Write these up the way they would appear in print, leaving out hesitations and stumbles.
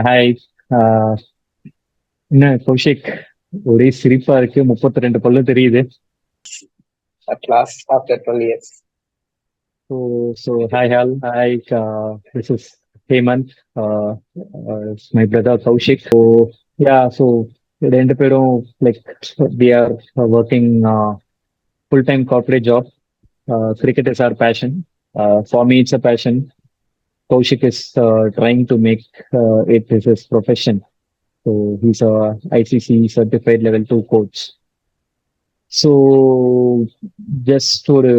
Hi. என்ன கௌஷிக், ஒரே சிரிப்பா இருக்கு. 32 பல்லு தெரியுது. At last, after 12 years. Hi Hal. Hi, this is Hemant. It's my brother Kaushik. So ரெண்டு பேரும் like we are working full-time corporate job. Cricket is our passion. For me, it's a passion. Kaushik is trying to make it his profession. So he's a ICC certified level 2 coach. So just ஒரு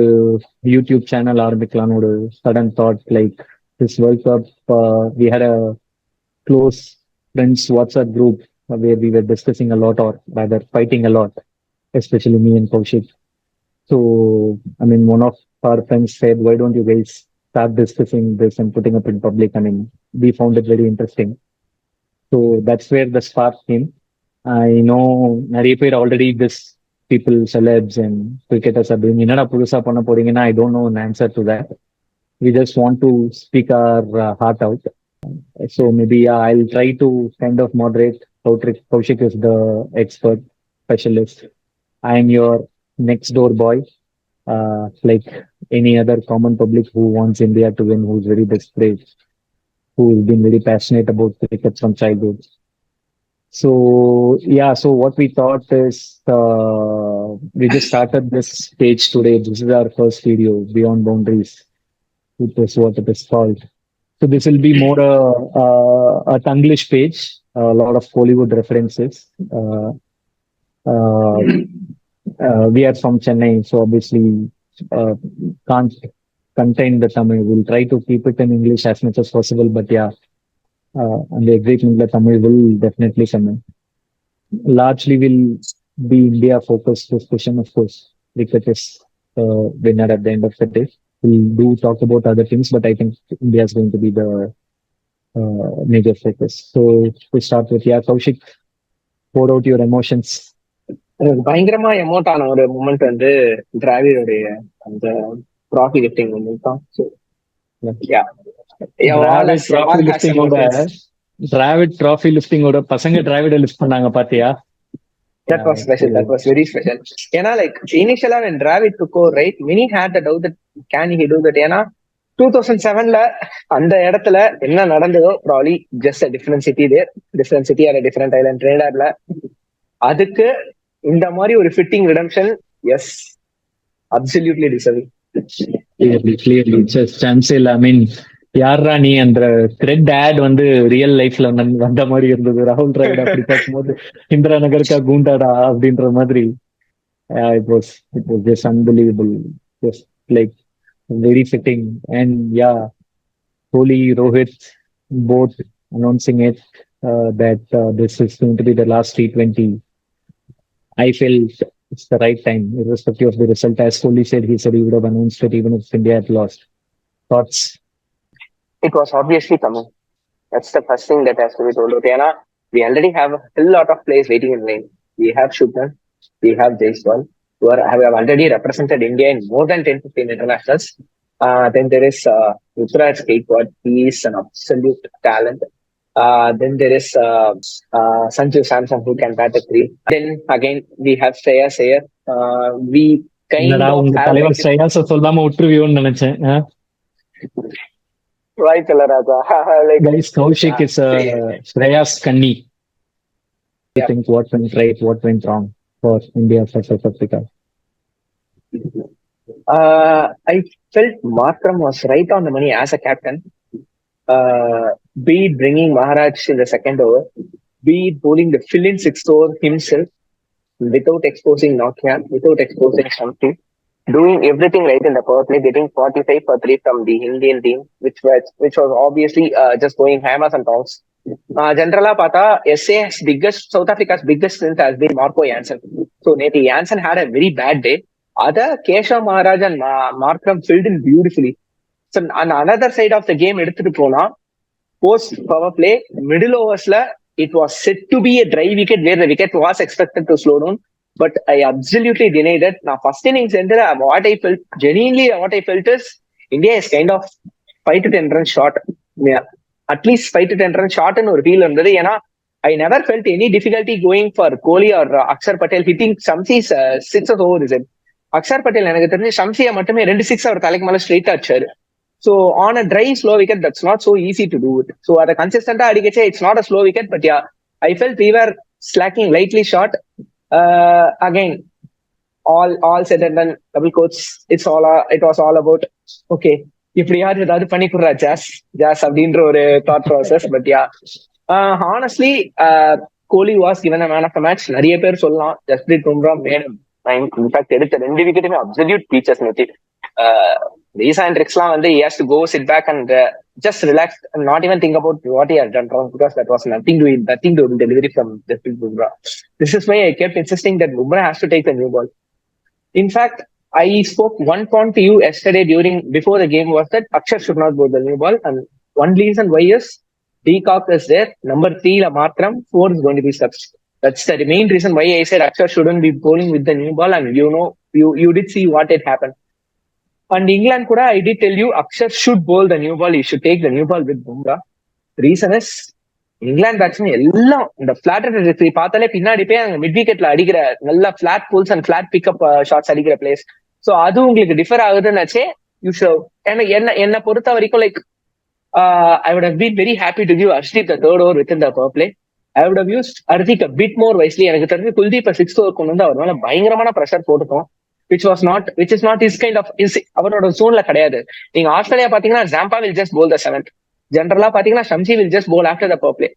YouTube channel ஆரம்பிக்கலாம்னு ஒரு sudden thought. Like this world cup we had a close friends WhatsApp group where we were discussing a lot, or rather fighting a lot, especially me and Kaushik. So I mean, one of our friends said, why don't you guys start discussing this and putting up in public? I mean, we found it very interesting. So that's where the spark came. I know நிறைய பேர் already this people, celebs and cricketers are doing என்னடா புதுசா பண்ண போறீங்கன்னா, I don't know an answer to that. We just want to speak our heart out. So maybe I'll try to kind of moderate. Kaushik is the expert specialist. I am your next door boy, like any other common public who wants India to win, who's very desperate, who's been very passionate about cricket from childhood. So what we thought is we just started this page today. This is our first video, Beyond Boundaries. It is what it is called. So this will be more a Tanglish page, a lot of Hollywood references. We are from Chennai, so obviously can't contain the Tamil. We'll try to keep it in English as much as possible, but yeah, and the agreement that Tamil will definitely come in. Largely will be India focused discussion, of course. Cricket is winner at the end of the day. We'll do talk about other things, but I think India is going to be the major focus. So to start with, yeah, Kaushik, pour out your emotions. பயங்கரமா emote ஆன ஒரு moment வந்து டிராவிடோடைய அந்த trophy lifting moment தான். Dravid trophy லிஃப்டிங்கோட பசங்க டிராவிட lift பண்ணாங்க பாத்தியா? That was special. That was very special. ஏன்னா லைக் இனிஷியலா when Dravid took over, right, many had the doubt that can he do that. ஏன்னா 2007ல அந்த இடத்துல என்ன நடந்ததோ probably just a different city there, different city or a different island, Trinidadல அதுக்கு இந்த மாதிரி ஒரு fitting redemption, yes, absolutely deserving. Clearly just chance இல்ல. I mean, யாரா நீ அந்த த்ரெட் ஆட் வந்து ரியல் லைஃப்ல வந்த மாதிரி இருந்தது. ராகுல் டிராவிட் அப்படி பார்க்கும்போது இந்திரா நகர்கா கூண்டாடா அப்படின்ற மாதிரி. It was just unbelievable, just like very fitting. And yeah, Kohli, Rohit both announcing it that this is going to be the last T20. I felt it's the right time, irrespective of the result. As Kohli said, he said he would have announced it even if India had lost. Thoughts? It was obviously coming. That's the first thing that has to be told out. Yana, we already have a lot of players waiting in line. We have Shubman, we have Jaiswal, who have already represented India in more than 10-15 internationals. Then there is Ruturaj Gaikwad. He is an absolute talent. Then there is Sanju Samson, who can bat at 3. Then again we have Shreyas Iyer. We kind of have Shreyas சொல்லாம விட்டுருவியோன்னு நினைச்சேன். Right, Raja. Guys, Kaushik is Shreyas Kanni. I think what went right, what went wrong for India for South Africa? I felt Markram was right on the money as a captain. Be it bringing Maharaj in the second over, be it bowling the fill-in sixth over himself without exposing Nokia, without exposing something, doing everything right in the power play, getting 45 for 3 from the Indian team, which was obviously just going hammers and tongs. Generally, South Africa's biggest strength has been Marco Jansen. So Neti Jansen had a very bad day. Other Keshav Maharaj and Markram filled in beautifully. So on another side of the game, எடுத்துட்டு போனா post power play middle oversல it was set to be a dry wicket where the wicket was expected to slow down, but I absolutely denied it. Now first innings ended, what I felt is India is kind of 5 to 10 runs short. Yeah, at least 5 to 10 run ஷார்ட்னு ஒரு feel இருந்தது. ஏன்னா I never felt any difficulty going for Kohli or Axar Patel hitting Shamsi's sixes over his. Axar Patel எனக்கு தெரிஞ்சு ஷம்சியை மட்டுமே 2 6 அவர் தலைக்கு மேல straight அடிச்சாரு. So on a dry slow wicket that's not so easy to do it. So அதை கன்சிஸ்டன்டா அடிக்கச்சே it's not a slow wicket. But yeah, I felt we were slacking lightly short. Again, all said and done, double quotes, it was all about okay, இப்படியாவது ஏதாவது பண்ணி கொடுறா ஜாஸ் அப்படின்ற ஒரு thought process. But yeah, honestly Kohli was given a man of the match. நிறைய பேர் சொல்லலாம் Jasprit Bumrah madam. In fact எடுத்த 2 விக்கெட்டுமே அப்சல்யூட் பீச்சர்ஸ் நிறுத்தி. These and Rixலாம் வந்து he has to go sit back and just relax and not even think about what he had done wrong, because that was nothing to delivery from Jasprit Bumrah. This is why I kept insisting that Bumrah has to take the new ball. In fact, I spoke one point to you yesterday before the game was that Akshar should not bowl the new ball, and one reason why is De Kock is there, number 3 la Markram, 4 is going to be subs. That's the main reason why I said Akshar shouldn't be bowling with the new ball, and you did see what had happened. And England kuda, I did tell you Akshar should bowl the new ball. He should take the new ball with Bumrah. The reason is England batsman எல்லாம் இந்த flat பார்த்தாலே பின்னாடி போய் அங்க mid விக்கெட்ல அடிக்கிற நல்ல flat pulls and flat pickup shots அடிக்கிற பிளேஸ். ஸோ அது உங்களுக்கு டிஃபர் ஆகுதுன்னாச்சே யூ ஷோ. என்ன பொறுத்த வரைக்கும் like I would have been very happy to give Arshdeep the third over with in the power play. I would have used Hardik a bit more wisely. எனக்கு தெரிஞ்சு Kuldeep 6th over கொண்டு வந்து அவர் மேல பயங்கரமான ப்ரெஷர் போட்டுட்டோம். which is not his kind of அவரோட ஜோன்ல கிடையாது. நீங்க ஆஸ்திரேலியா பாத்தீங்கன்னா Zampa will just bowl the 7th. ஜென்ரலா பாத்தீங்கன்னா Shamsi will just bowl after the power play.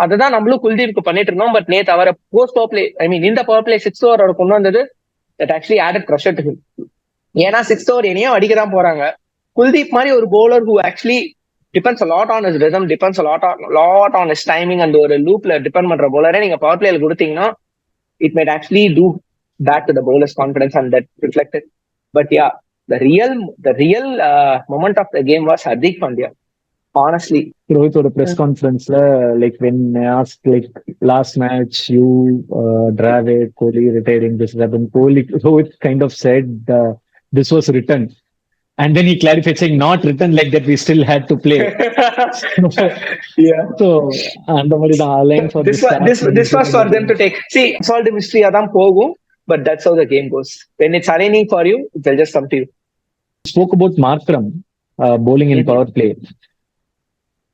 அதுதான் நம்மளும் குல்தீப்க்கு பண்ணிட்டு இருந்தோம். பட் நேத்து அவரை போஸ்ட் பவர் பிளே, ஐ மீன் இந்த பவர் பிளே 6th ஓவர் அவர் கொண்டு வந்தது that actually added pressure to him. ஏன்னா 6th ஓவர் என்னையும் அடிக்கதான் போறாங்க. குல்தீப் மாதிரி ஒரு bowler who actually depends a lot on his rhythm, depends a lot on his timing and ஒரு லூப்ல depend பண்ற பவுலரே நீங்க பவர் பிளேல கொடுத்தீங்கன்னா it might actually do back to the bowler's confidence, and that reflected. But yeah, the real moment of the game was Hardik Pandya. Honestly, Rohit oda press conference la, like when I asked like last match you Dravid, Kohli retiring, this happened, Rohit kind of said this was written, and then he clarified saying not written like that, we still had to play. Yeah, so and the mari da line for this was for them to take. See, it's all the mystery adam pogum. But that's how the game goes. When it's aligning for you, it will just come to you. Spoke about Markram bowling in power play.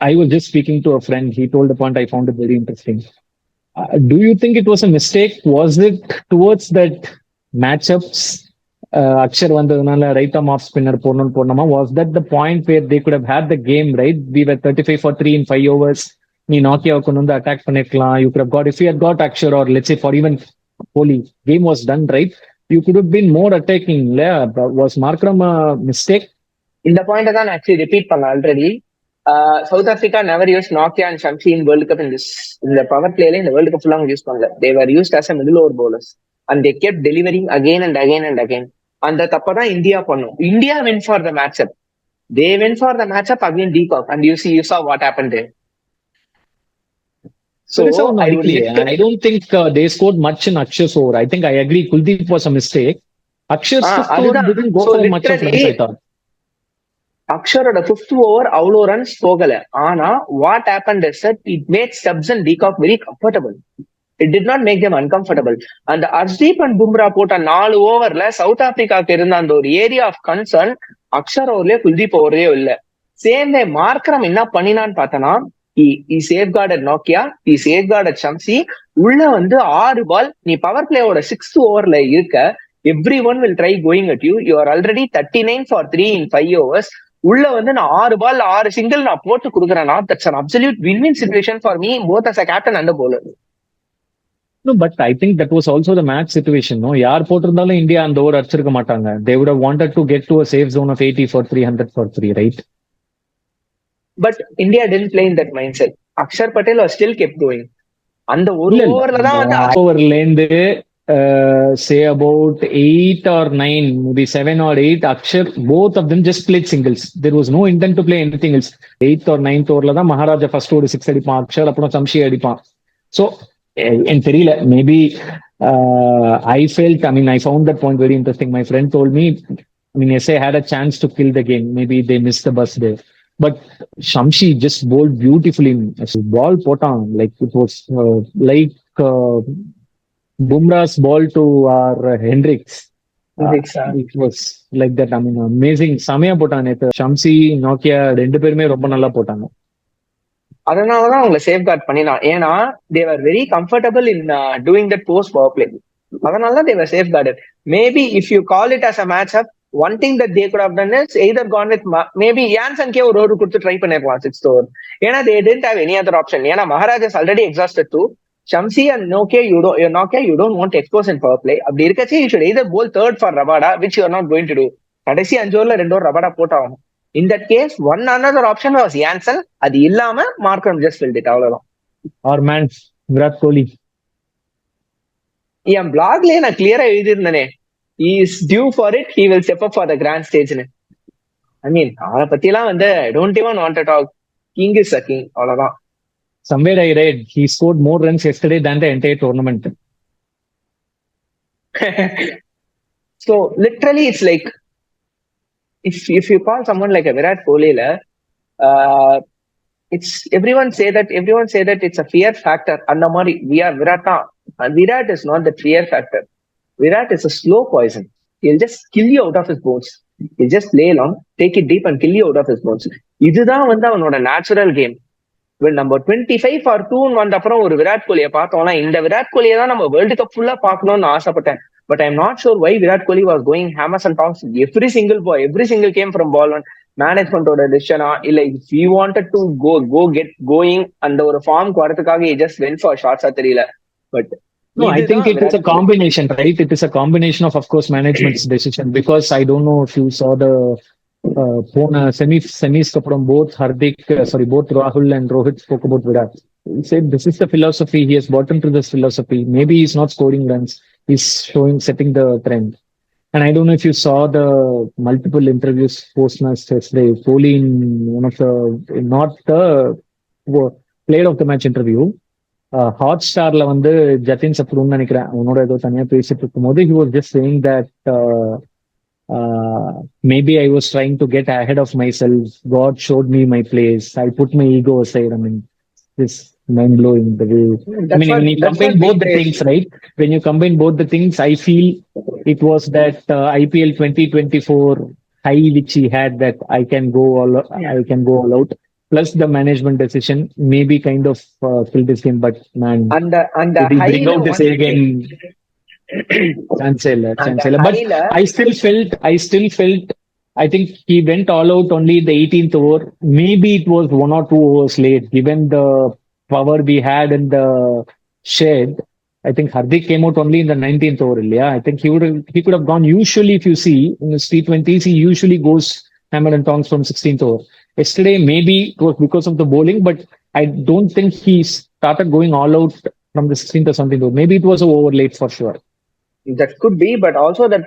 I was just speaking to a friend. He told a point I found it very interesting. Do you think it was a mistake? Was it towards that matchups? Akshar vandadunala right arm off spinner ponama. Was that the point where they could have had the game right? We were 35 for 3 in 5 overs. Nee Nokia konunda attack pannikalam. You could have got, if you had got Akshar or let's say for even Kohli, game was done right, you could have been more attacking. Was Markram a mistake? In the point தான் actually repeat பண்ண already. South Africa never used Nokia and Shamsi in World Cup in the power play in the World Cup long use பண்ணல. They were used as a middle over bowlers and they kept delivering again and again and again. அந்த தப்ப தான் India பண்ணும். India went for the matchup. They went for the matchup against De Kock, and you saw what happened there. So I don't think they scored much in Akshar's over. I think I agree Kuldeep was a mistake. Akshar's 5th over didn't go for much of runs, I thought. Aksharoda 5th over avlo runs pogala. Ana what happened is that it made Stubbs and De Kock very comfortable. It did not make them uncomfortable. And Arshdeep and Bumrah போட்ட 4 ஓவர்ல south ஆப்பிரிக்காக்கு இருந்த அந்த ஒரு area of concern Axar ஓவர்லயே குல்தீப் ஓவர்லயே இல்ல. Same வே Markram என்ன பண்ணினான்னு பார்த்தனா, he safeguarded Nokia, he safeguarded Shamsi. உள்ள வந்து 6 பால் நீ பவர் பிளேயோட 6th ஓவர்ல இருக்க, everyone will try going at you. You are already 39 for 3 in 5 overs. உள்ள வந்து நான் 6 பால் 6 சிங்கிள் நான் போட்டு கொடுக்குறேன்னா that's an absolute win-win situation for me, both as a captain and a bowler. No, but I think that was also the match situation. No, யார் போட்டிருந்தாலும் India அந்த over அடிச்சிருக்க மாட்டாங்க. They would have wanted to get to a safe zone of 80 for 3, 100 for 3, right? But India didn't play in that mindset. Akshar Patel was still kept going. அந்த ஒரு ஓவர்ல தான் வந்து ஓவர்ல இருந்து say about 8 or 9, maybe 7 or 8, Akshar, both of them just played singles. There was no intent to play anything else. 8th or 9th ஓவர்ல தான் Maharaja first over 6 அடிப்பான், அக்ஷர் அப்புறம் சம்ஷி அடிப்பான். So எனக்கு தெரியல, maybe I felt, I mean, I found that point very interesting. My friend told me, I mean, SA had a chance to kill the game. Maybe they missed the bus there. But Shamshi just bowled beautifully. Ball போட்டான் like it was like Bumrah's ball to our Hendricks. It was like that. I mean, amazing. செமையா போட்டான் நேத்து. Shamsi Nokia ரெண்டு பேருமே ரொம்ப நல்லா போட்டாங்க. அதனாலதான் அவங்களை சேஃப் கார்ட் பண்ணிடலாம். ஏன்னா they were very comfortable in doing that post power play. அதனாலதான் they were safeguarded. Maybe if you call it as a match up, one thing that they could have done is either gone with maybe யான்சன்கே ஒரு over கொடுத்து try பண்ணிருக்கலாம் 6th over. ஏன்னா they didn't have any other option. ஏன்னா Maharaj's already exhausted too. Shamsi and Nokia, you don't want to expose in power play. அப்படி இருக்கச்சே you should either bowl third for Rabada, which you are not going to do. கடைசி 5 ஓவர்ல 2 over Rabada போட்டாகும். In that case, one another option was Jansen. அது இல்லாம மார்க்கம் just filled it. அவ்வளவுதான். Our man Virat Kohli. என் பிளாக்லயே நான் கிளியரா எழுதியிருந்தேனே, he is due for it, he will step up for the grand stage. I mean, அவரை பத்தி எல்லாம் வந்து I don't even want to talk. King is a king. அவ்வளவுதான். Somewhere I read he scored more runs yesterday than the entire tournament. So literally it's like if you call someone like a Virat Kohli, it's everyone say that it's a fear factor. And we are Virata, and Virat is not the fear factor. Virat is a slow poison. He'll just kill you out of his bones. He'll just lay long, take it deep and kill you out of his bones. இதுதான் வந்து அவனோட natural game. நம்ம 25 for 2 வந்த அப்புறம் ஒரு விராட் கோலியை பார்த்தோம்னா, இந்த விராட் கோலியை தான் நம்ம வேர்ல்டு கப் ஃபுல்லா பார்க்கணும்னு ஆசைப்பட்டேன். But I'm not sure why Virat Kohli was going hammers and tongs every single came from ball one. மேனேஜ்மெண்டோட டிசிஷனா இல்ல if he wanted to go get going அந்த ஒரு ஃபார்ம் வரதுக்காக he just went for shots தெரியல. But no, I think it is a combination, right? It is a combination of course management's decision, because I don't know if you saw the போன semis அப்புறம் both Rahul and Rohit spoke about Virat. He said this is the philosophy, he has bought into this philosophy. Maybe he's not scoring runs, he's setting the trend. And I don't know if you saw the multiple interviews post-match yesterday. Kohli in one of the, not the player of the match interview, Hotstarல வந்து ஜத்தின் சப்ரூன்னு நினைக்கிறேன், அவனோட ஏதோ தனியா பேசிட்டு இருக்கும்போது he was just saying that maybe I was trying to get ahead of myself. God showed me my place. I put my ego aside. I mean, this mind-blowing the way. I mean, when you combine both the things, right? When you combine both the things, I feel it was that IPL 2024 high which he had, that I can go all out. Plus the management decision maybe kind of fill this game, but man, and the high bring out this again. Chancellor. But I still felt, I think he went all out only in the 18th over. Maybe it was 1 or 2 overs late, given the power we had in the shed. I think Hardik came out only in the 19th over. Yeah, I think he could have gone. Usually, if you see in the T20s, he usually goes hammer and tongs from 16th over. Yesterday, maybe it was because of the bowling, but I don't think he started going all out from the 16th or something. Maybe it was over late for sure. That could be, but also that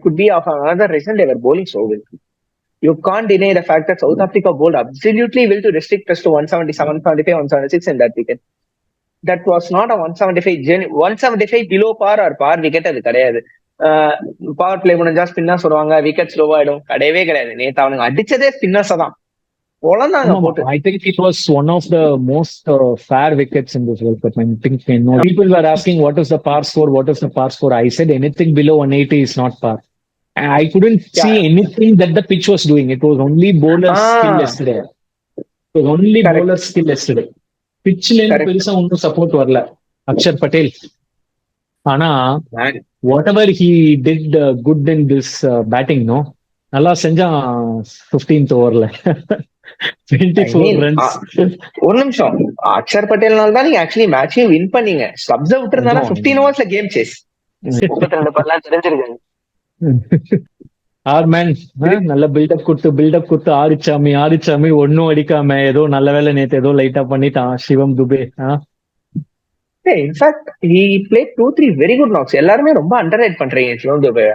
could be of another reason they were bowling so well. You can't deny the fact that South Africa bowled absolutely well to restrict us to 177, 175, 176 in that wicket. That was not a 175 below par or par wicket. அது கிடையாது. Power play முடிஞ்சா spinners வருவாங்க, wicket ஸ்லோவா ஆயிடும். கிடையவே கிடையாது. நேத்து அவனுங்க அடிச்சதே ஸ்பின்னர்ஸ் தான். I think it was one of the most fair wickets in this World Cup. I think people were asking what is the par score. I said anything below 180 is not par. And I couldn't see anything that the pitch was doing. It was only bowler skill yesterday. Pitch lane பெருசா ஒன்னும் support வரல அக்ஷர் பட்டேல். ஆனா whatever he did good in this batting, no, நல்லா செஞ்சான் 15th ஓவர்ல 24 runs. ஒரு நிமிஷம், அக்ஷர் பட்டேல்னால தான் நீங்க ஆக்சுவலி மேட்சையும் வின் பண்ணீங்க. ஸ்டப்ஸ் விட்டுறதால 15 ஓவர்ஸ்ல கேம் சேஸ் 32 பர்லாம் தெரிஞ்சிருக்காங்க. ஆர் மேன் நல்ல பில்டப் கொடுத்து ஆடிச்சாமி ஒன்னும் அடிக்காம ஏதோ நல்ல வேலை நேத்து ஏதோ லைட்டா பண்ணிட்டான் Shivam Dube. In fact he played 2-3 very good knocks. எல்லாருமே ரொம்ப அண்டர்ரேட் பண்றீங்க சிவம் துபே.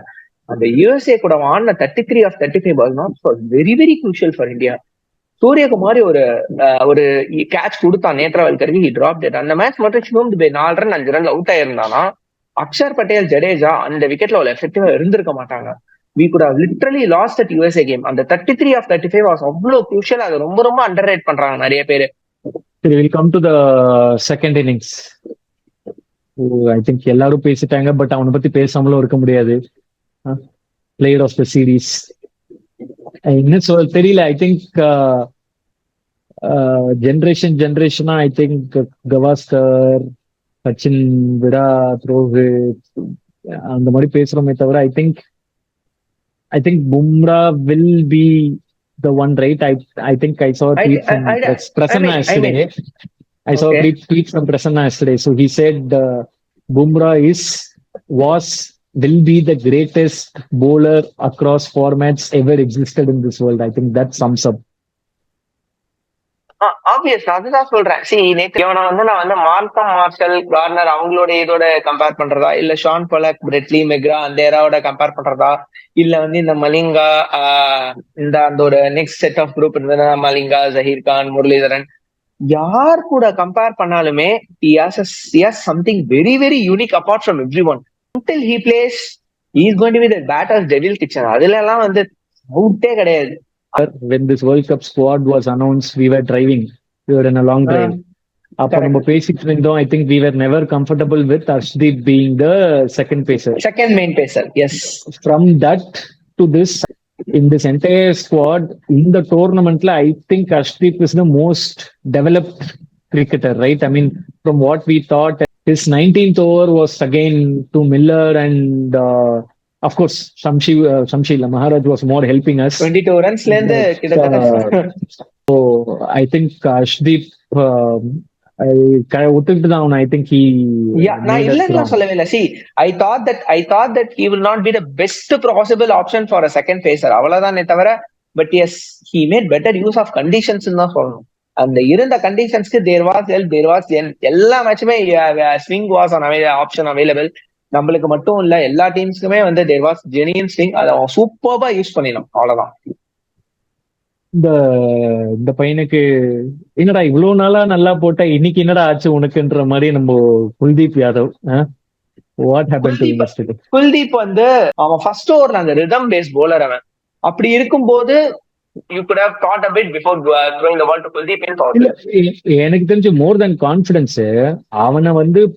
அந்த யுஎஸ்ஏ கூட ஆடின 33 of 35 ball knocks was very very crucial for India. சூரியகுமாரி ஒரு கேட்ச் கொடுத்தான் நேத்ராவல்கருக்கு, ஹி டிராப்ட் இட். அந்த மேட்ச் மட்டும் சிவம் துபே 4 ரன் 5 ரன்ல அவுட் ஆயிருந்தானா அக்ஷர் பட்டேல் ஜடேஜா அந்த விக்கெட்ல அவ்வளவு எஃபெக்டிவா இருந்திருக்க மாட்டாங்க. we could have literally lost that USA game. அந்த 33 of 35 was அவ்வளோ crucial. அது ரொம்ப ரொம்ப அண்டர் ரேட் பண்றாங்க நிறைய பேரு. We'll come to the second innings. I think எல்லாரும் பேசிட்டாங்க, பட் அவனை பத்தி பேசாமலும் இருக்க முடியாது. பிளேயர் ஆஃப் த சீரீஸ் என்ன சொல்ல தெரியல. ஐ திங்க் ஜென்ரேஷனா ஐ திங்க் கவாஸ்கர், சச்சின், விராட், ரோஹித் அந்த மாதிரி பேசுறோமே தவிர I think Bumrah will be the one, right? I think I saw a tweet from Prasanna yesterday. I saw a tweet from Prasanna yesterday. So he said Bumrah will be the greatest bowler across formats ever existed in this world. I think that sums up. Obvious அதுதான் சொல்றேன். நேத்து நான் மார்க்கம் marshal, corner அவங்களோட இதோட compare பண்றதா, இல்ல Shawn பொலக், Bradley McGraw அந்த ஏராவோட கம்பேர் பண்றதா, இல்ல இந்த மலிங்கா இந்த அந்த ஒரு நெக்ஸ்ட் செட் ஆஃப் குரூப் இருந்ததுன்னா மலிங்கா, ஜஹீர் கான், முரளிதரன் யார் கூட கம்பேர் பண்ணாலுமே he has something very very unique apart from everyone. Until he plays, he is going to be the batter's devil kitchen. அதுல எல்லாம் அவுட்டே கிடையாது. When this World Cup squad was announced, we were in a long drive. அப்ப நம்ம பேசிட்டு இருந்தோம். I think we were never comfortable with Arshdeep being the second main pacer. Yes. From that to this, in this entire squad in the tournament, I think Arshdeep is the most developed cricketer, right? I mean, from what we thought, his 19th over was again to Miller and of course Shamshil Maharaj was more helping us. 22 runs lende kidathata. So I think Arshdeep I think he நான் இல்லன்னு சொல்லவே இல்ல. I thought that he will not be the best possible option for a second pacer, அவ்வளவுதானே தவிர. But yes, he made better use of conditions தான் சொல்லணும். அந்த இருந்த கண்டிஷன்ஸ்க்கு there was எல்லா மேட்சுமே ஸ்விங் வாஸ் ஆப்ஷன் அவைலபிள். நம்மளுக்கு மட்டும் இல்ல, எல்லா டீம்ஸ்க்குமே there was genuine swing. அதை அவன் சூப்பர்பா யூஸ் பண்ணிடலாம், அவ்வளவுதான். இந்த பையனுக்கு என்னடா இவ்வளவு நாளா நல்லா போட்ட, இன்னைக்கு என்னடா ஆச்சு உனக்குன்ற மாதிரி நம்ம Kuldeep Yadav what happen to you? Kuldeep அவன் ஃபர்ஸ்ட் ஓவர்ல அந்த ரிதம் பேஸ் போலர். அவன் அப்படி இருக்கும்போது you could have thought a bit before throwing the ball to Kuldeep in power play. எனக்கு தெரிஞ்சு மோர் தென் கான்ஃபிடன்ஸ். அவனை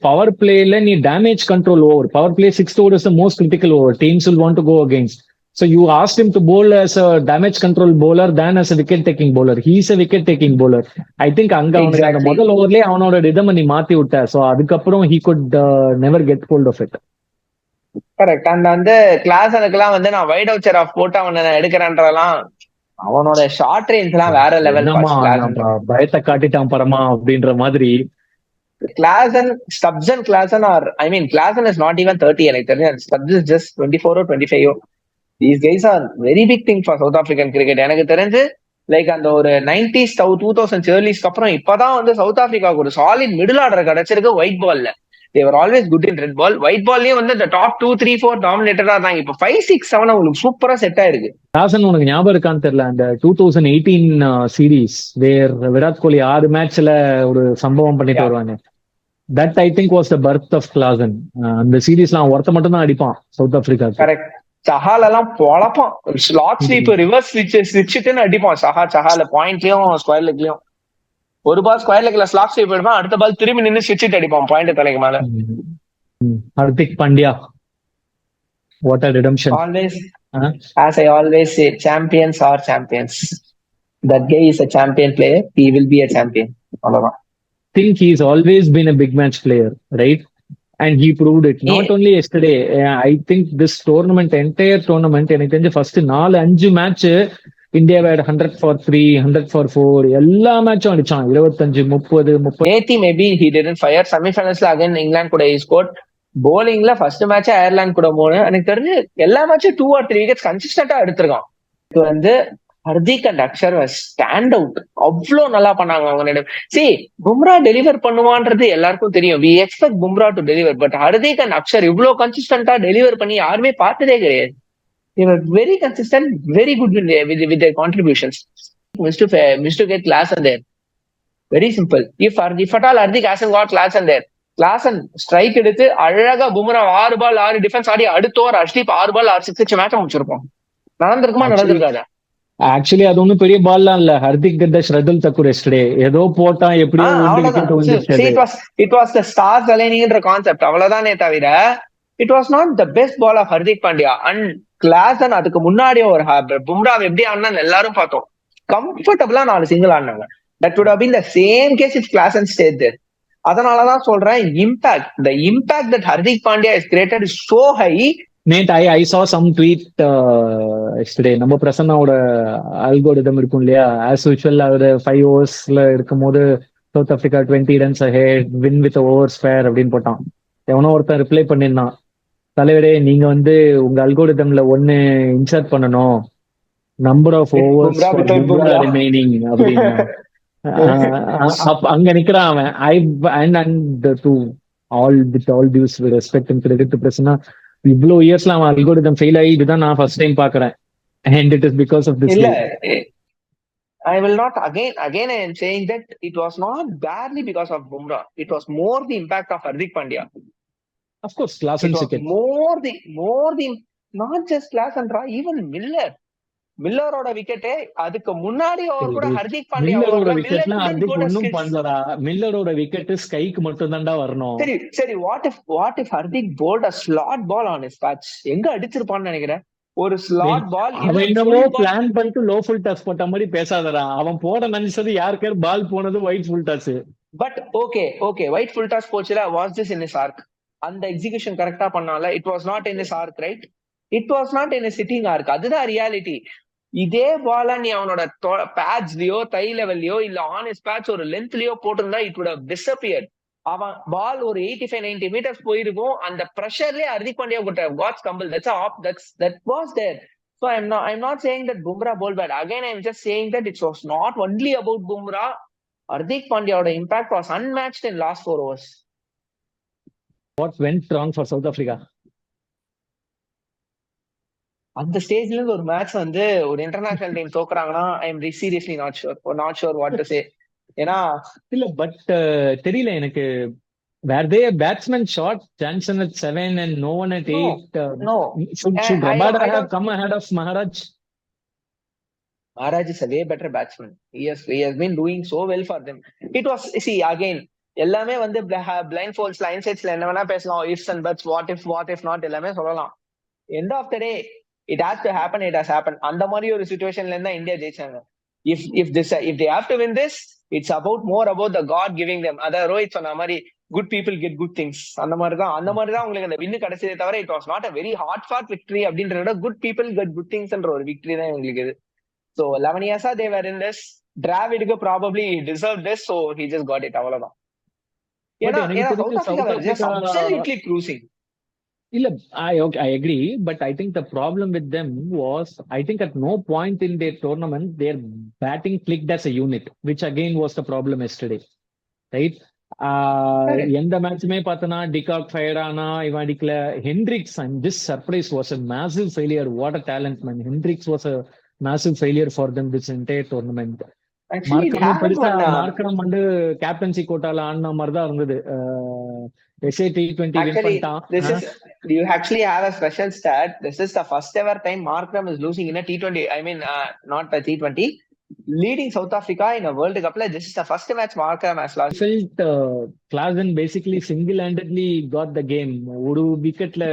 பவர் பிளேல நீ damage control over, power play 6th over is the most critical over. Teams will want to go against. So you asked him to bowl as a damage control bowler than as a wicket taking bowler. He is a wicket taking bowler. I think அங்க அவனுக்கு அந்த முதல் ஓவர்லயே அவனோட rhythm நீ மாத்தி விட்ட. So அதுக்கப்புறம் he could never get hold of it. Correct. அந்த கிளாஸ் அதுக்கெல்லாம் நான் வைட் அவுச்சர் ஆஃப் போட்டு அவனை எடுக்கிறேன்றதெல்லாம் அவனோட ஷார்ட் ரேஞ்ச் எல்லாம் வேற லெவல். பயத்தை காட்டிட்டான் பரமா அப்படின்ற மாதிரி. Klaasen, Stubbs and Klaasen or Klaasen is not even 30. எனக்கு தெரிஞ்சு Stubbs is just 24 or 25. These guys are very big thing for South African cricket. எனக்கு தெரிஞ்சு அந்த ஒரு 90s 2000s early's அப்புறம் இப்பதான் சவுத் ஆப்பிரிக்காவுக்கு ஒரு சாலிட் மிடில் ஆர்டர் கிடைச்சிருக்கு ஒயிட் பால்ல. They were always good in red ball. White ball the top 2, 3, 4 dominator-ஆ இருந்தாங்க. இப்ப 5, 6, 7 உங்களுக்கு சூப்பரா செட் ஆயிருக்கு. ராசன் உனக்கு ஞாபகம் இருக்கான்னு தெரியல, அந்த 2018 சீரீஸ் வேர் விராட் கோலி 6 மேட்ச்ல ஒரு சம்பவம் பண்ணிட்டு வருவாங்க. That I think was the birth of Klaasen. அந்த சீரீஸ்ல அவன் ஒருத்த மட்டும் தான் அடிப்பான் சவுத் ஆப்பிரிக்கா. கரெக்ட். சஹால் எல்லாம் பொழப்பான், ஸ்லாட் ஸ்வீப் ரிவர்ஸ் ஸ்விட்ச்னு அடிப்பான். சஹால பாயிண்ட்லயும் ஸ்கொயர் லெக்லயும் ஒரு பால் ஸ்கொயர் லெக்ல ஸ்லாட் ஸ்வீப் எடுப்பான், அடுத்த பால் திரும்பி நின்று ஸ்விட்ச் அடிப்பான் பாயிண்ட் தலைக்கு மேல. Hardik Pandya, what a redemption. Always, as I always say, champions are champions. That guy is a champion player. He will be a champion. I think he's always been a big match player, right? And he proved it. Not only yesterday. I think this tournament, entire tournament, எனக்கு தெரிஞ்ச first 4-5 match India had 100 for 3, 100 for 4 எல்லா மேட்சும் அடிச்சான். 25, 30. நேத்தி maybe he didn't fire. செமிஃபைனல்ஸ்ல again England கூட he scored. bowlingல first match Ireland கூட 3. எனக்கு தெரிஞ்சு எல்லா மேட்சும் 2 or 3 விக்கெட்ஸ் கன்சிஸ்டன்டா எடுத்திருக்கான். இது Hardik and Axar stand out. அவ்வளோ நல்லா பண்ணாங்க அவங்க. பும்ரா டெலிவர் பண்ணுவான்றது எல்லாருக்கும் தெரியும். we expect Bumrah to deliver. But Hardik and Axar இவ்வளோ கன்சிஸ்டன்டா டெலிவர் பண்ணி யாருமே பார்த்ததே கிடையாது. They were very consistent, very good with their contributions. Missed to get Klaasen there. Very simple. If at all Hardik hasn't got Klaasen there, Klaasen strike எடுத்து அழகா பும்ரா 6 பால் 6 defence ஆடி அடுத்த over Harshdeep 6 பால் 6 six match முடிச்சிருப்போம். நடந்திருக்குமா நடந்திருக்காதா? Actually அது ஒன்றும் பெரிய பால்லாம் இல்ல. ஹர்திக் கட்ட ஷ்ரதுல் Thakur yesterday ஏதோ போட்டான், எப்படியோ விட்டு விக்கெட் வந்துருச்சு. இட் வாஸ் த ஸ்டார்ஸ் அலைனிங்ன்ற கான்செப்ட், அவ்வளவுதானே தவிர it was not the best ball of Hardik Pandya. And Klaasen அதுக்கு முன்னாடியே ஒரு பும்ரா எப்படி ஆடினா எல்லாரும் பார்த்தோம். கம்ஃபர்டபுளா 4 சிங்கிள் ஆடினாங்க. That would have been the same case if Klaasen stayed there. அதனாலதான் சொல்றேன், the impact that Hardik Pandya is created is so high. நேட் ஐ saw some tweet yesterday. நம்ம பிரசன்னாவோட அல்கோரிதம் இருக்கும் இல்லையா, ஆஸ் யூஷுவல் அவர் 5 ஓவர்ஸ்ல இருக்கும் போது South Africa 20 runs ahead, win with overs fair அப்படின்னு போட்டான். எவனோ ஒருத்தன் ரிப்ளை பண்ணிருந்தான், தலைவரே நீங்க உங்க அல்கோரிதம்ல ஒன்னு இன்சர்ட் பண்ணணும், நம்பர் ஆஃப் ஓவர்ஸ் ரிமைனிங் அப்படின்னு. அங்க நிக்கிறான் அவன். With all due respect and credit to Prasanna, இவ்வளவு இயர்ஸ்ல அவன் அல்கோரிதம் ஃபெயில் ஆகி இதுதான் நான் ஃபர்ஸ்ட் டைம் பாக்குறேன். And it is because of this. இல்ல, I will not again I am saying that it was not barely because of Bumrah. It was more the impact of Hardik Pandya. Of course, Klassen cricket. More the not just Klassen, even மில்லரோட விக்கெட்டே அதுக்கு முன்னாடி அவர் கூட ஹர்திக் பாண்டியா மில்லரோட விக்கெட்னா ஹர்திக் ஒண்ணும் பண்ணலடா. மில்லரோட wicket ஸ்கைக்கு மட்டும் தான்டா வரணும். சரி what if Hardik bowled a slot ball on his patch? எங்க அடிச்சிருப்பான்னு நினைக்கிறேன். ஒரு ஸ்லாட் பால். அவன் என்னமோ பிளான் பண்ணிட்டு லோ ஃபுல் டாஸ் போட்ட மாதிரி பேசாதடா. அவன் போட நினைச்சது யாருக்கு பால் போனது wide full toss. But okay wide full toss போச்சுல. Was this in his arc? அந்த எக்ஸிகியூஷன் கரெக்டா பண்ணால. It was not in his arc, right? It was not in his sitting arc. அதுதான் ரியாலிட்டி. இதே பால நீ அவனோட பேட்ச்லயோ தை லெவல்லயோ இல்ல ஆன் ஹிஸ் பேட்ச் ஒரு லென்த்லயோ போட்டிருந்தா இட் வுட் ஹவ் டிஸப்பியர்ட். அவன் பால் ஒரு 85-90 meters போயிருக்கும். அந்த பிரஷர்லயே Hardik Pandya would have got stumbled. That was there. So I'm not saying that Bumrah bowled bad. Again, I'm just saying that it was not only about Bumrah. Hardik Pandya's impact was unmatched in last 4 overs. What went wrong for South Africa? அந்த ஸ்டேஜ்ல இருந்து ஒரு match ஒரு international team தோக்குறாங்கன்னா I am seriously not sure what to say. ஏன்னா இல்ல but தெரியல எனக்கு. Were they a batsman shot? Johnson at 7 and no one at 8. No. Should Rabada have come ahead of Maharaj? Maharaj is a way better batsman. He has been doing so well for them. It was, see again, எல்லாமே blind folds line sets என்ன வேணா பேசலாம். Ifs and buts, what if not எல்லாமே சொல்லலாம். End of the day, it has to happen. It has happened. அந்த மாதிரி ஒரு சிச்சுவேஷன்ல இருந்தா இந்தியா ஜெயிச்சாங்க. If they have to win this, it's more about the God giving them. அத ரோஹித் சொன்ன மாதிரி good people get good things. அந்த மாதிரிதான் உங்களுக்கு அந்த வின்னு கிடைச்சதே தவிர it was not a very hard fought victory அப்படின்றத good people get good things என்ற ஒரு விக்டரி தான் உங்களுக்கு இது. So 11 years they were in this. Dravidக்கு probably deserved this, so he just got it. அவ்வளவுதான். ஏன்னா South Africa was just absolutely cruising. இல்ல, I agree, but I think the problem with them was, I think at no point in their tournament their batting clicked as a unit, which again was the problem yesterday, right? எந்த மேட்சுமே பார்த்தனா de Kock fire ஆனா இவன் அடிக்கல. Hendricks, and this surprise was a massive failure. What a talent, man. Hendricks was a massive failure for them this entire tournament. Markram captaincy கோட்டால ஆடின மாதிரி தான் இருந்தது. Do you actually have a special stat? This is the first ever time Markram is losing in a T20. I mean, not a T20. Leading South Africa in a World Cup. This is the first match Markram has lost. I felt Klassen basically single-handedly got the game. ஒரு விக்கெட்ல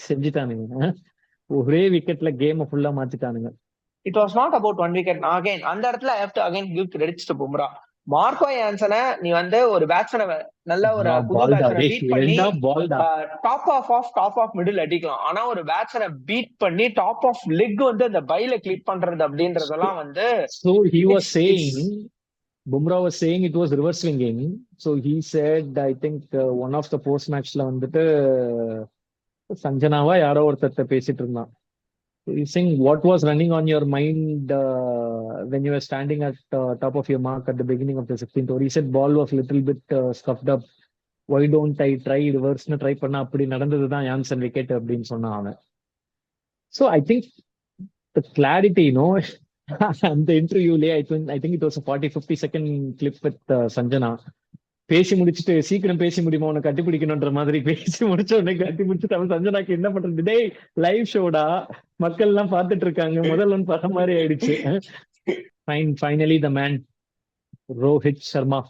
செஞ்சுட்டானுங்க. ஒரே விக்கெட்ல game ஃபுல்லா மாத்திட்டானுங்க. It was not about one wicket. Again, அந்த இடத்துல I have to again give credits to Bumrah. Marco யான்சனை நீ ஒரு பேட்ஸ்மேனை நல்ல ஒரு புது பேட்ஸ்மேனை பீட் பண்ணி டாப் ஆஃப் மிடில் அடிக்கலாம். ஆனா ஒரு பேட்ஸ்மேனை பீட் பண்ணி டாப் ஆஃப் லெக் அந்த பைல கிளிப் பண்றது அப்படின்றதெல்லாம் So he was saying, Bumrah was saying it was reverse swinging. So he said, I think one of the post matchல சஞ்சனாவா யாரோ ஒருத்தர் பேசிட்டு இருந்தான். You saying what was running on your mind when you were standing at top of your mark at the beginning of the 16th over? He said ball was little bit scuffed up. Why don't I try reverse na try பண்ணா அப்படி நடந்ததுதான் Jansen wicket அப்படின்னு சொன்னான் அவன். So I think the clarity, அந்த இன்டர்வியூலயே I think it was a 40-50 second clip with Sanjana. பேசி முடிச்சுட்டு சீக்கிரம் பேசி முடியுமா உன்னை கட்டி பிடிக்கணும்ன்ற மாதிரி பேசி முடிச்ச உடனே கட்டி பிடிச்சிட்டு அவன் சஞ்சனாக்கு என்ன பண்றது, டேய் லைவ் ஷோடா, மக்கள் எல்லாம் பார்த்துட்டு இருக்காங்க, முதல்ல பார்த்த மாதிரி ஆயிடுச்சு. Finally the man Rohit Sharma.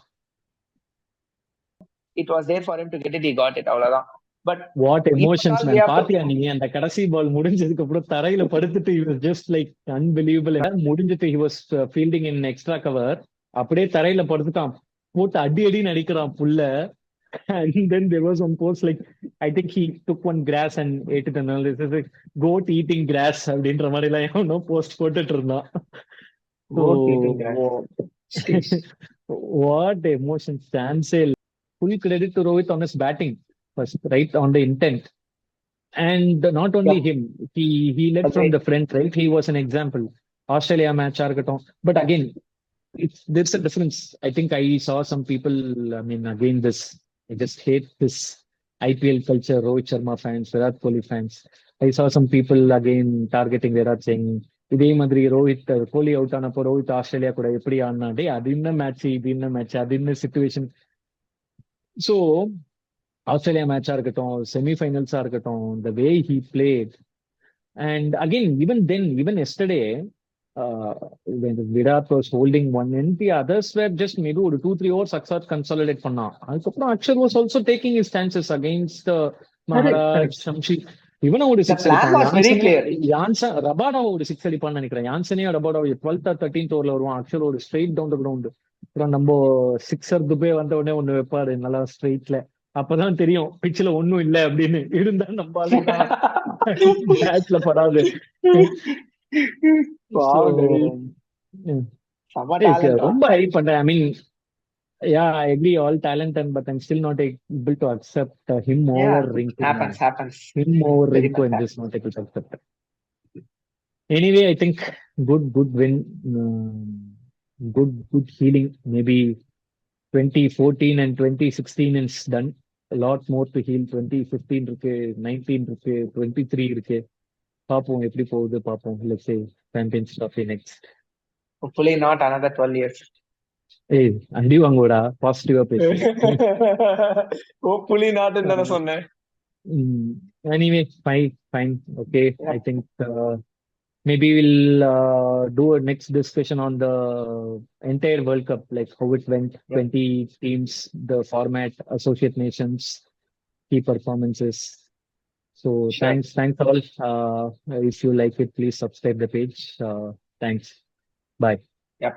It was there for him to get it, he got it, அவ்வளவுதான். But what emotions we man. have to- பாத்தியா நீ அந்த கடைசி பால் முடிஞ்சதுக்கு அப்புறம் தரையில படுத்துட்டு he was just like unbelievable. முடிஞ்சிட்டு he was fielding in extra cover, அப்படியே தரையில படுத்துட்டான், போட்டு அடி அடின்னு அடிக்கிறான் புல்ல. And then there was one post like I think he took one grass and ate it and all this is like goat eating grass அப்படின்ற மாதிரி எல்லாம் எவனோ போஸ்ட் போட்டுட்டு இருந்தான். Goat eating grass. What emotions. Chancel. Full credit to Rohit on his batting first, right on the intent. And not only him, he led from the front, right? He was an example. Australia match argaton. But again, there's a difference. I think I saw some people, I mean, again, I just hate this IPL culture, Rohit Sharma fans, Virat Kohli fans. I saw some people again targeting Virat, saying, இதே மாதிரி ரோஹித் கோலி out ஆனப்போ Rohit Australia கூட எப்படி ஆடினா, டே அது என்ன match, இது என்ன match, அது என்ன சிச்சுவேஷன். ஸோ ஆஸ்திரேலியா மேட்சா இருக்கட்டும், செமிஃபைனல்ஸா இருக்கட்டும், the way he played. And again, even yesterday, when Virat was holding one end, the others were just maybe ஒரு 2-3 overs Akshar consolidate பண்ணான். அதுக்கப்புறம் Akshar was also taking his chances against Maharaj, Shamshi. இவனும் ஒரு six அடிப்பான், ரபாடாவை ஒரு six அடிப்பான்னு நினைக்கிறேன். யான்சனே ரபாடாவை 12th or 13th ஓவர்ல வருவான். அக்ஷர் ஒரு ஸ்ட்ரெயிட் டவுன் த கிரவுண்ட். அப்புறம் நம்ம சிக்ஸர் துபே வந்த உடனே ஒண்ணு வைப்பாரு நல்லா ஸ்ட்ரெயிட்ல. அப்பதான் தெரியும் பிச்சில ஒண்ணும் இல்ல அப்படின்னு. இருந்தா நம்ம மேட்ச்ல படாது. ரொம்ப ஹை பண்றேன். ஐ மீன் yeah, I agree, all talent, but I'm still not able to accept him over Rinku. Happens. Him over Rinku, I'm just not able to accept it. Anyway, I think good win, good healing. Maybe 2014 and 2016 is done. A lot more to heal. 2015 இருக்கு, 19 இருக்கு, 23 இருக்கு. பாப்போம் எப்படி போகுது பாப்போம். Let's say Champions Trophy next. Hopefully not another 12 years. ஏய் அடி வாங்கோடா, பாசிட்டிவா பேசு. Hopefully not ன்னு நான் சொன்னேன். Anyway, fine. Okay, yeah. I think maybe we'll do a next discussion on the entire World Cup, like how it went, 20 teams, the format, associate nations, key performances. So sure. Thanks all. If you like it, please subscribe the page. Thanks. Bye. Yep.